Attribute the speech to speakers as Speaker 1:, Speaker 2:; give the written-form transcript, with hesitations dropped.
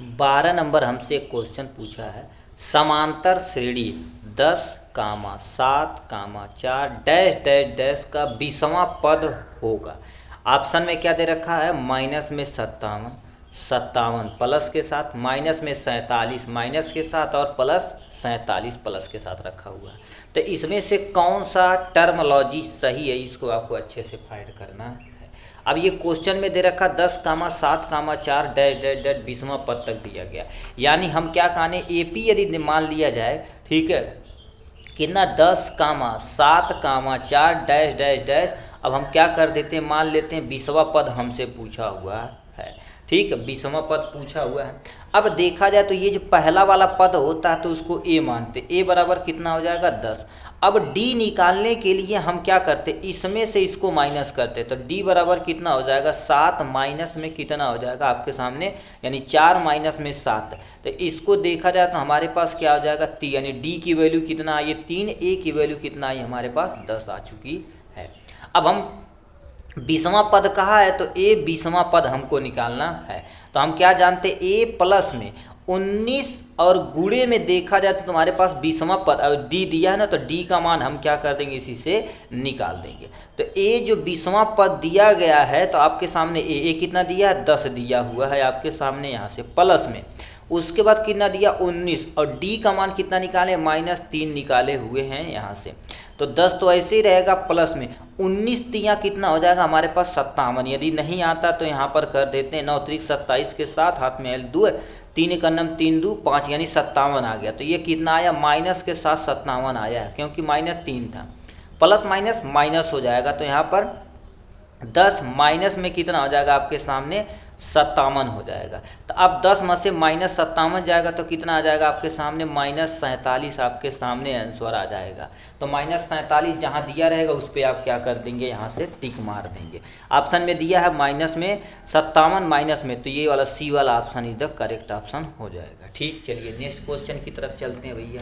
Speaker 1: 12 number हमसे एक question पूछा है। समांतर श्रेणी 10 कामा 7 कामा 4 डैश डैश डैश का 20वां पद होगा। ऑप्शन में क्या दे रखा है, माइनस में 57, 57 प्लस के साथ, माइनस में 47 माइनस के साथ, और प्लस 47 प्लस के साथ रखा हुआ है। तो इसमें से कौन सा टर्मोलॉजी सही है, इसको आपको अच्छे से फाइंड करना है। अब ये क्वेश्चन में दे रखा 10 कामा 7 कामा 4 डैश डैश डैश 20वां पद तक दिया गया। यानी हम क्या कहने, एपी यदि मान लिया जाए, ठीक है, कितना 10 कामा 7 कामा 4 डैश डैश डैश। अब हम क्या कर देते हैं, मान लेते हैं 20वां पद हमसे पूछा हुआ है, ठीक है, 20वां पद पूछा हुआ है। अब देखा जाए तो ये जो पहला वाला पद होता है तो उसको ए मानते, ए बराबर कितना हो जाएगा 10। अब डी निकालने के लिए हम क्या करते, इसमें से इसको माइनस करते, तो डी बराबर कितना हो जाएगा 7 माइनस में कितना हो जाएगा आपके सामने, यानी 4 माइनस में 7। तो इसको देखा जाए तो हमारे पास क्या हो जाएगा 3, यानी डी की वैल्यू कितना आई 3, ए की वैल्यू कितना आई हमारे पास 10 आ चुकी है। अब हम 20वां पद कहा है तो ए 20वां पद हमको निकालना है। तो हम क्या जानते, ए प्लस में 19 और गुणे में देखा जाए तो तुम्हारे पास 20वां पद और डी दिया है ना, तो डी का मान हम क्या कर देंगे, इसी से निकाल देंगे। तो ए जो 20वां पद दिया गया है तो आपके सामने ए कितना दिया है 10 दिया हुआ है आपके सामने यहाँ से, प्लस में उसके बाद कितना दिया 19, और डी का मान कितना निकाले -3 निकाले हुए हैं यहाँ से। तो 10 तो ऐसे ही रहेगा, प्लस में 19 तिया कितना हो जाएगा हमारे पास 57। यदि नहीं आता तो यहाँ पर कर देते हैं 9 त्रिक 27 के साथ, हाथ में एल 2 है, 3 एक अन्नम 3 2 5, यानी 57 आ गया। तो ये कितना आया, माइनस के साथ 57 आया है, क्योंकि -3 था, प्लस माइनस माइनस हो जाएगा। तो यहाँ पर 10 माइनस में कितना हो जाएगा आपके सामने 57 हो जाएगा। तो अब 10 में से -57 जाएगा तो कितना आ जाएगा आपके सामने -47 आपके सामने आंसर आ जाएगा। तो -47 जहाँ दिया रहेगा उस पर आप क्या कर देंगे, यहाँ से टिक मार देंगे। ऑप्शन में दिया है माइनस में 57 माइनस में, तो ये वाला सी वाला option is the correct option हो जाएगा। ठीक, चलिए नेक्स्ट क्वेश्चन की तरफ चलते हैं भैया।